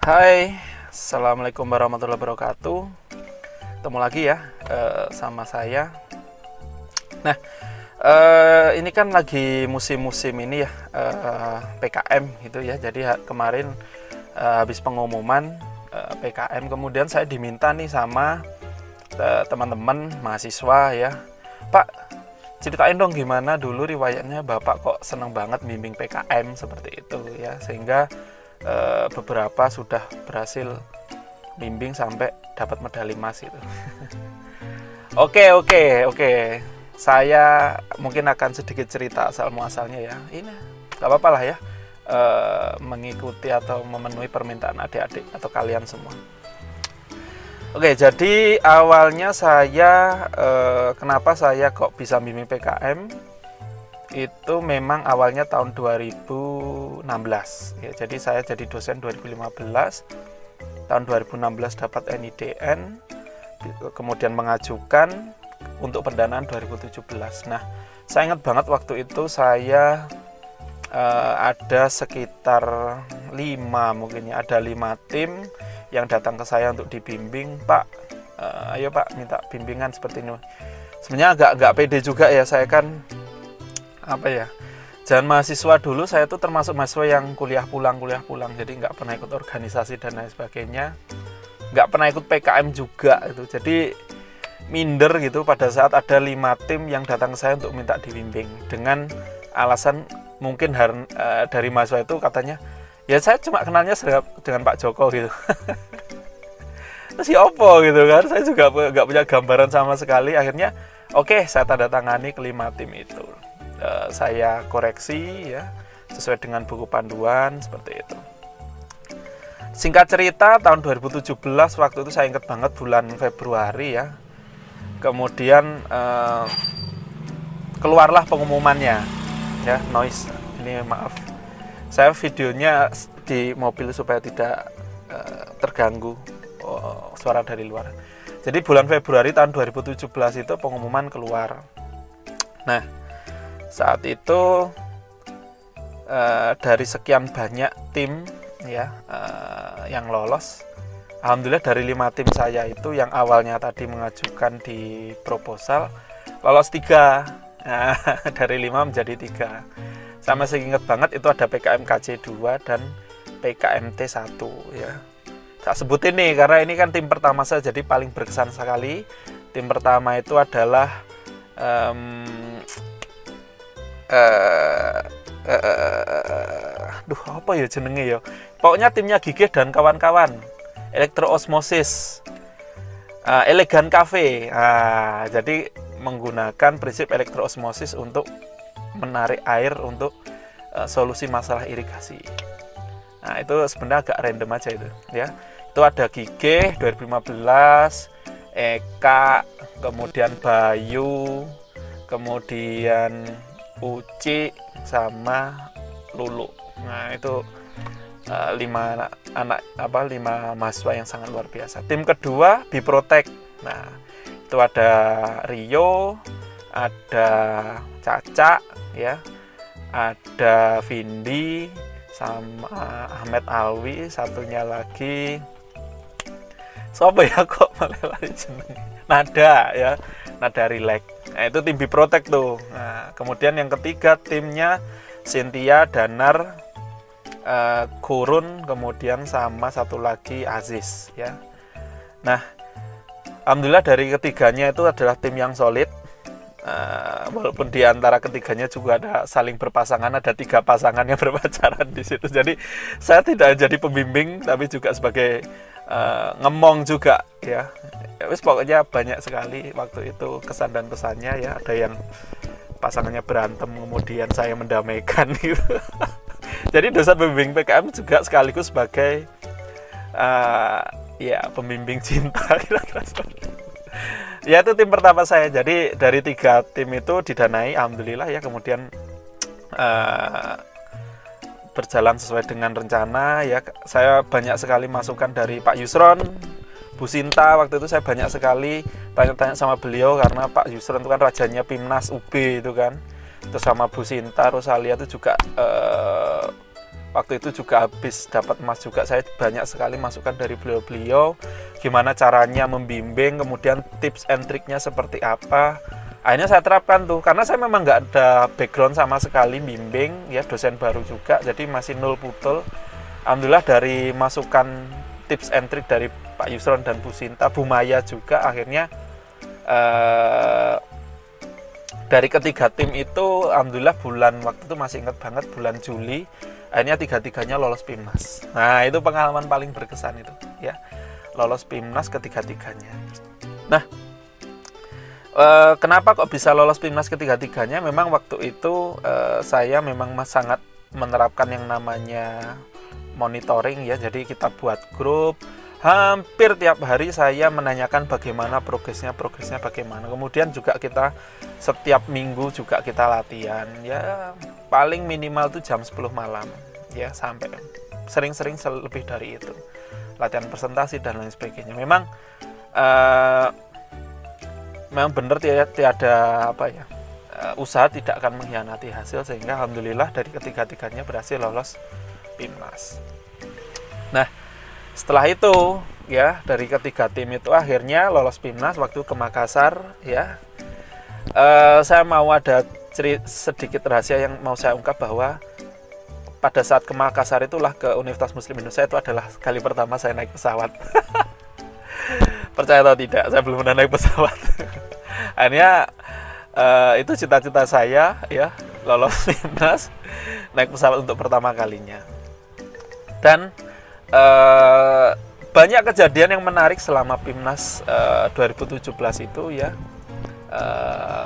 Hai, Assalamualaikum warahmatullahi wabarakatuh. Ketemu lagi ya sama saya. Nah, ini kan lagi musim-musim ini ya, PKM gitu ya. Jadi kemarin habis pengumuman PKM, kemudian saya diminta nih sama teman-teman mahasiswa ya, Pak, ceritain dong gimana dulu riwayatnya Bapak kok seneng banget bimbing PKM seperti itu ya, sehingga beberapa sudah berhasil bimbing sampai dapat medali emas itu. Oke. Saya mungkin akan sedikit cerita asal muasalnya ya. Ini gak apa-apa lah ya, mengikuti atau memenuhi permintaan adik-adik atau kalian semua. Oke, jadi awalnya saya kenapa saya kok bisa bimbing PKM itu memang awalnya tahun 2016 ya. Jadi saya jadi dosen 2015, tahun 2016 dapat NIDN, kemudian mengajukan untuk pendanaan 2017. Nah, saya ingat banget waktu itu saya ada sekitar 5 mungkin ya, ada 5 tim yang datang ke saya untuk dibimbing. Pak, ayo Pak, minta bimbingan seperti ini. Sebenarnya agak pede juga ya, saya kan apa ya, jangan mahasiswa dulu, saya tuh termasuk mahasiswa yang kuliah pulang, jadi nggak pernah ikut organisasi dan lain sebagainya, nggak pernah ikut PKM juga itu. Jadi minder gitu pada saat ada 5 tim yang datang ke saya untuk minta dibimbing dengan alasan mungkin dari mahasiswa itu katanya, ya saya cuma kenalnya dengan Pak Joko gitu. Terus ya opo gitu kan, saya juga nggak punya gambaran sama sekali. Akhirnya oke, saya tanda tangani ke 5 tim itu. Saya koreksi ya sesuai dengan buku panduan seperti itu. Singkat cerita, tahun 2017 waktu itu saya ingat banget bulan Februari ya. Kemudian keluarlah pengumumannya ya, noise. Ini maaf, saya videonya di mobil supaya tidak terganggu suara dari luar. Jadi bulan Februari tahun 2017 itu pengumuman keluar. Nah, saat itu dari sekian banyak tim ya yang lolos, alhamdulillah dari 5 tim saya itu yang awalnya tadi mengajukan di proposal lolos 3. Nah, dari 5 menjadi 3. Saya masih ingat banget itu ada PKMKJ 2 dan PKMT 1 ya. Tak sebutin nih karena ini kan tim pertama saya, jadi paling berkesan sekali. Tim pertama itu adalah apa ya jenenge ya, pokoknya timnya Gigih dan kawan-kawan, Elektroosmosis, Elegan Cafe. Jadi menggunakan prinsip elektroosmosis untuk menarik air untuk solusi masalah irigasi. Nah, itu sebenarnya agak random aja itu ya. Itu ada Gigih 2015, Eka, kemudian Bayu, kemudian Uci sama Lulu. Nah, itu 5 mahasiswa yang sangat luar biasa. Tim kedua Biprotek. Nah, itu ada Rio, ada Caca ya, ada Vindi sama Ahmed Alwi, satunya lagi siapa ya kok malah lari jeneng, Nada ya, Nada Relax. Nah, itu tim Biprotek tuh. Nah, kemudian yang ketiga timnya Cynthia, Danar, Gurun, kemudian sama satu lagi Aziz ya. Nah, alhamdulillah dari ketiganya itu adalah tim yang solid. Walaupun di antara ketiganya juga ada saling berpasangan, ada 3 pasangan yang berpacaran di situ. Jadi saya tidak jadi pembimbing, tapi juga sebagai ngemong juga ya. Wis pokoknya banyak sekali waktu itu kesan dan pesannya ya. Ada yang pasangannya berantem, kemudian saya mendamaikan gitu. Jadi dosen pembimbing PKM juga sekaligus sebagai ya pembimbing cinta kira-kira seperti itu. Ya, itu tim pertama saya. Jadi dari 3 tim itu didanai alhamdulillah ya, kemudian berjalan sesuai dengan rencana ya. Saya banyak sekali masukan dari Pak Yusron, Bu Sinta. Waktu itu saya banyak sekali tanya-tanya sama beliau karena Pak Yusron itu kan rajanya Pimnas UB itu kan. Terus sama Bu Sinta Rosalia itu juga waktu itu juga habis dapat emas juga, saya banyak sekali masukan dari beliau-beliau gimana caranya membimbing, kemudian tips and triknya seperti apa. Akhirnya saya terapkan tuh, karena saya memang nggak ada background sama sekali bimbing ya, dosen baru juga, jadi masih nol putul. Alhamdulillah dari masukan tips and trik dari Pak Yusron dan Bu Sinta, Bu Maya juga, akhirnya dari ketiga tim itu alhamdulillah bulan waktu itu masih ingat banget, bulan Juli akhirnya tiga-tiganya lolos PIMNAS. Nah itu pengalaman paling berkesan itu ya, lolos PIMNAS ketiga-tiganya. Nah kenapa kok bisa lolos PIMNAS ketiga-tiganya? Memang waktu itu saya memang sangat menerapkan yang namanya monitoring ya, jadi kita buat grup. Hampir tiap hari saya menanyakan bagaimana progresnya bagaimana. Kemudian juga kita setiap minggu juga kita latihan ya, paling minimal tuh jam 10 malam ya, sampai sering-sering lebih dari itu, latihan presentasi dan lain sebagainya. Memang benar tiada apa ya, usaha tidak akan mengkhianati hasil, sehingga alhamdulillah dari ketiga-tiganya berhasil lolos PIMNAS. Nah setelah itu ya, dari ketiga tim itu akhirnya lolos PIMNAS waktu ke Makassar ya. Saya mau ada sedikit rahasia yang mau saya ungkap, bahwa pada saat ke Makassar itulah, ke Universitas Muslim Indonesia, itu adalah kali pertama saya naik pesawat. Percaya atau tidak, saya belum pernah naik pesawat. Akhirnya itu cita-cita saya ya, lolos PIMNAS, naik pesawat untuk pertama kalinya. Dan banyak kejadian yang menarik selama PIMNAS 2017 itu ya,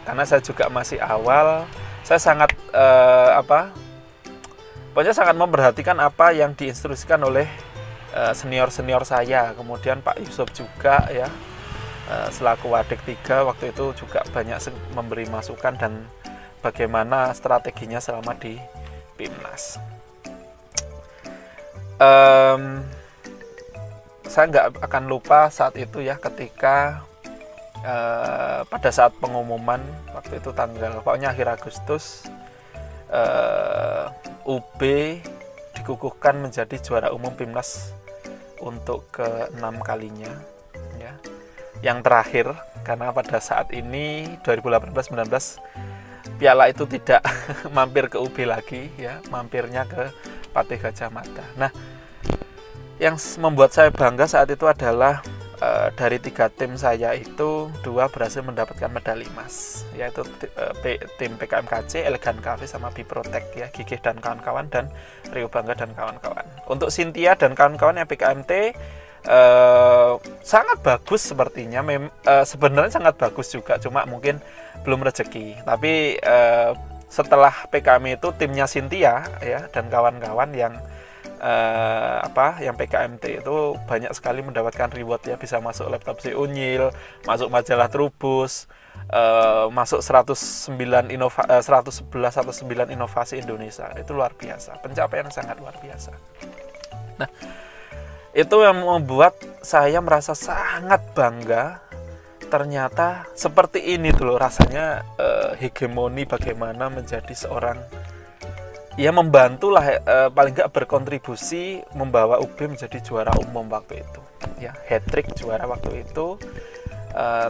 karena saya juga masih awal, saya sangat pokoknya sangat memperhatikan apa yang diinstruksikan oleh senior-senior saya. Kemudian Pak Yusuf juga ya, selaku Wadik 3 waktu itu juga banyak memberi masukan dan bagaimana strateginya selama di PIMNAS. Saya nggak akan lupa saat itu ya, ketika pada saat pengumuman waktu itu pokoknya akhir Agustus, UB dikukuhkan menjadi juara umum PIMNAS untuk ke-6 kalinya ya. Yang terakhir, karena pada saat ini 2018-19 piala itu tidak mampir ke UB lagi ya, mampirnya ke Patih Gajah Mada. Nah, yang membuat saya bangga saat itu adalah dari 3 tim saya itu 2 berhasil mendapatkan medali emas, yaitu tim PKMKC, Elegan Cafe sama Biprotek ya, Gigih dan kawan-kawan, dan Rio Bangga dan kawan-kawan. Untuk Cynthia dan kawan-kawan yang PKMT sangat bagus sepertinya, sebenarnya sangat bagus juga, cuma mungkin belum rezeki. Tapi setelah PKM itu timnya Cynthia ya dan kawan-kawan yang yang PKMT itu banyak sekali mendapatkan reward ya, bisa masuk laptop si Unyil, masuk majalah Trubus, masuk 111 inovasi Indonesia. Itu luar biasa, pencapaian sangat luar biasa. Nah, itu yang membuat saya merasa sangat bangga. Ternyata seperti ini dulu rasanya, hegemoni bagaimana menjadi seorang ya, membantulah paling nggak berkontribusi membawa UB menjadi juara umum waktu itu ya, hat-trick juara waktu itu.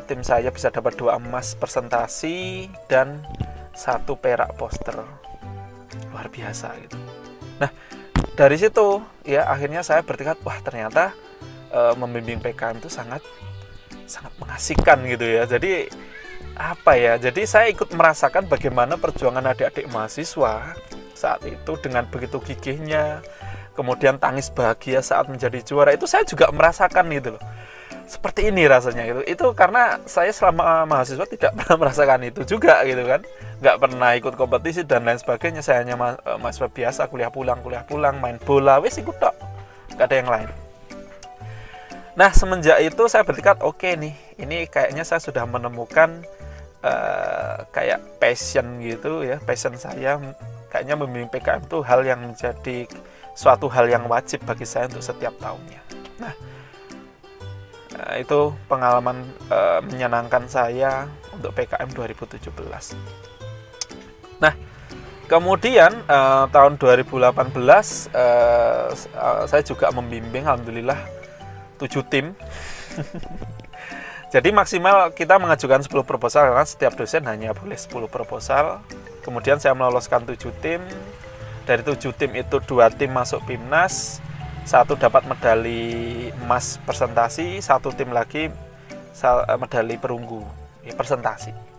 Tim saya bisa dapat 2 emas presentasi dan 1 perak poster, luar biasa gitu. Nah dari situ ya akhirnya saya bertekad, wah ternyata membimbing PKM itu sangat mengasihkan gitu ya. Jadi apa ya, jadi saya ikut merasakan bagaimana perjuangan adik-adik mahasiswa saat itu dengan begitu gigihnya, kemudian tangis bahagia saat menjadi juara, itu saya juga merasakan gitu loh. Seperti ini rasanya gitu. Itu karena saya selama mahasiswa tidak pernah merasakan itu juga gitu kan. Nggak pernah ikut kompetisi dan lain sebagainya. Saya hanya mahasiswa biasa, kuliah pulang, main bola, wes ikut tok. Nggak ada yang lain. Nah semenjak itu saya bertekad, oke nih, ini kayaknya saya sudah menemukan kayak passion gitu ya, passion saya. Kayaknya membimbing PKM itu hal yang menjadi suatu hal yang wajib bagi saya untuk setiap tahunnya. Nah, itu pengalaman menyenangkan saya untuk PKM 2017. Nah, Kemudian tahun 2018 saya juga membimbing alhamdulillah 7 tim. Jadi maksimal kita mengajukan 10 proposal karena setiap dosen hanya boleh 10 proposal. Kemudian saya meloloskan 7 tim. Dari 7 tim itu 2 tim masuk PIMNAS, 1 dapat medali emas presentasi, 1 tim lagi medali perunggu ya, presentasi.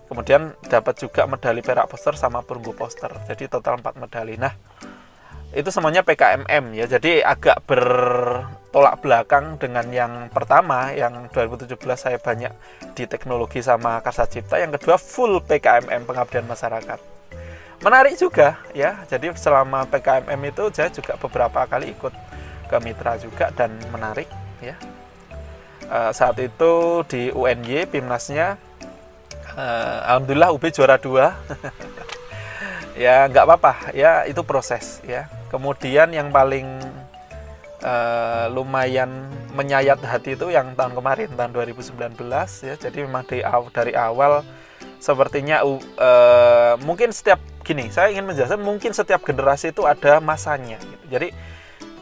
Kemudian dapat juga medali perak poster sama perunggu poster. Jadi total 4 medali. Nah, itu semuanya PKMM ya. Jadi agak bertolak belakang dengan yang pertama, yang 2017 saya banyak di teknologi sama Karsa Cipta, yang kedua full PKMM, pengabdian masyarakat. Menarik juga ya. Jadi selama PKMM itu saya juga beberapa kali ikut ke mitra juga dan menarik ya. Saat itu di UNY PIMNASnya alhamdulillah UB juara 2. Ya nggak apa-apa ya, itu proses ya. Kemudian yang paling lumayan menyayat hati itu yang tahun kemarin, tahun 2019 ya. Jadi memang dari awal sepertinya mungkin setiap gini, saya ingin menjelaskan mungkin setiap generasi itu ada masanya gitu. Jadi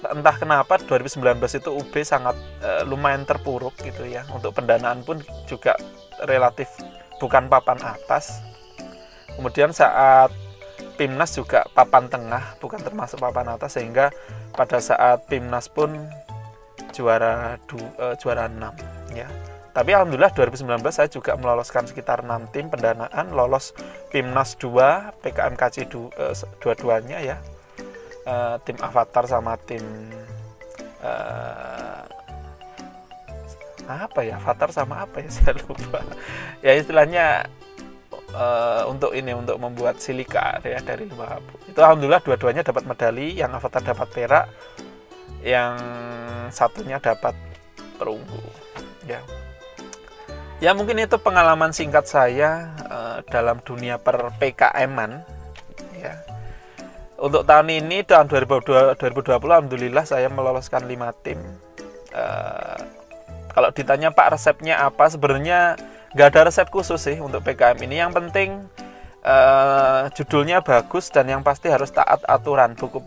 entah kenapa 2019 itu UB sangat lumayan terpuruk gitu ya. Untuk pendanaan pun juga relatif bukan papan atas. Kemudian saat PIMNAS juga papan tengah, bukan termasuk papan atas, sehingga pada saat PIMNAS pun juara 6 ya. Tapi alhamdulillah 2019 saya juga meloloskan sekitar 6 tim pendanaan, lolos PIMNAS 2, PKMKC dua-duanya ya. Tim Avatar sama tim apa ya? Avatar sama apa ya? Saya lupa. Ya istilahnya untuk membuat silika ya dari limbah abu. Itu alhamdulillah dua-duanya dapat medali, yang Avatar dapat perak, yang satunya dapat perunggu ya. Ya mungkin itu pengalaman singkat saya dalam dunia per PKM-an ya. Untuk tahun ini, tahun 2020 alhamdulillah saya meloloskan 5 tim. Kalau ditanya Pak resepnya apa, sebenarnya nggak ada resep khusus sih untuk PKM ini. Yang penting judulnya bagus dan yang pasti harus taat aturan buku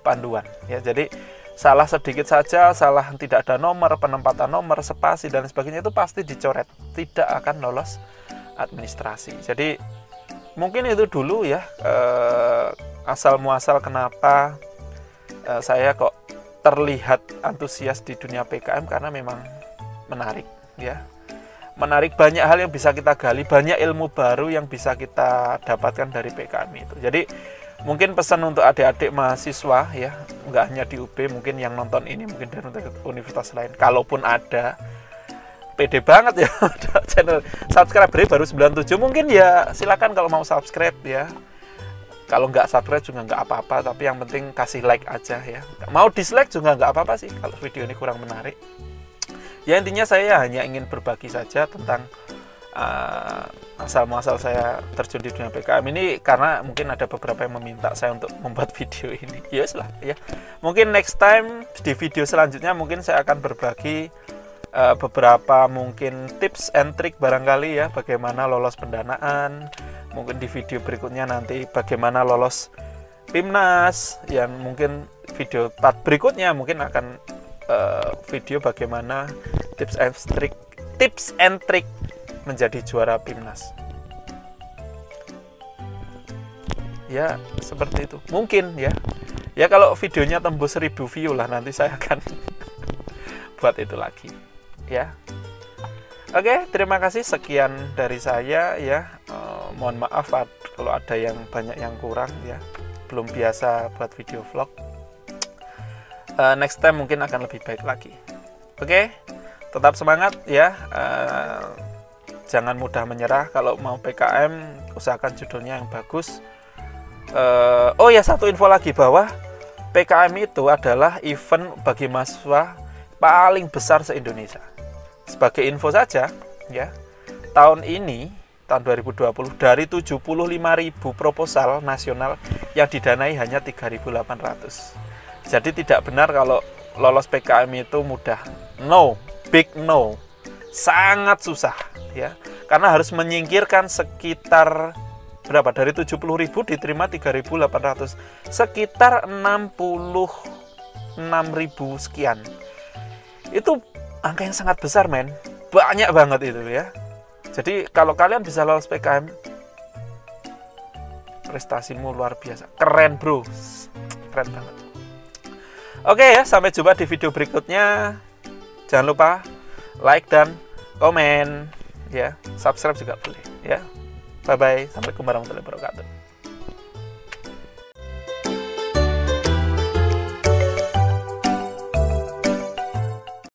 panduan ya. Jadi salah sedikit saja, salah tidak ada nomor, penempatan nomor, spasi dan sebagainya itu pasti dicoret, tidak akan lolos administrasi. Jadi mungkin itu dulu ya asal muasal kenapa saya kok terlihat antusias di dunia PKM, karena memang menarik ya. Menarik, banyak hal yang bisa kita gali, banyak ilmu baru yang bisa kita dapatkan dari PKM itu. Jadi mungkin pesan untuk adik-adik mahasiswa ya, nggak hanya di UB, mungkin yang nonton ini mungkin dari universitas lain, kalaupun ada, pede banget ya channel subscriber baru 97, mungkin ya silakan kalau mau subscribe ya. Kalau nggak subscribe juga nggak apa-apa, tapi yang penting kasih like aja ya. Mau dislike juga nggak apa-apa sih kalau video ini kurang menarik. Ya intinya saya hanya ingin berbagi saja tentang asal-muasal saya terjun di dunia PKM ini, karena mungkin ada beberapa yang meminta saya untuk membuat video ini. Yes lah ya. Mungkin next time di video selanjutnya mungkin saya akan berbagi beberapa mungkin tips and trick barangkali ya, bagaimana lolos pendanaan. Mungkin di video berikutnya nanti bagaimana lolos PIMNAS, yang mungkin video part berikutnya mungkin akan video bagaimana tips and trick menjadi juara PIMNAS. Ya seperti itu mungkin ya. Ya kalau videonya tembus 1000 view lah, nanti saya akan buat itu lagi ya. Oke, terima kasih, sekian dari saya ya. Mohon maaf kalau ada yang banyak yang kurang ya, belum biasa buat video vlog. Next time mungkin akan lebih baik lagi. Oke, tetap semangat ya. Jangan mudah menyerah. Kalau mau PKM usahakan judulnya yang bagus. Oh ya, satu info lagi bahwa PKM itu adalah event bagi mahasiswa paling besar se-Indonesia. Sebagai info saja ya, tahun ini tahun 2020 dari 75.000 proposal nasional yang didanai hanya 3.800. Jadi tidak benar kalau lolos PKM itu mudah. No, big no. Sangat susah ya. Karena harus menyingkirkan sekitar berapa? Dari 70.000 diterima 3.800. Sekitar 66.000 sekian. Itu angka yang sangat besar, men. Banyak banget itu ya. Jadi kalau kalian bisa lolos PKM, prestasimu luar biasa. Keren, bro. Keren banget. Oke ya, sampai jumpa di video berikutnya. Jangan lupa like dan komen ya. Subscribe juga boleh ya. Bye bye. Assalamualaikum warahmatullahi wabarakatuh.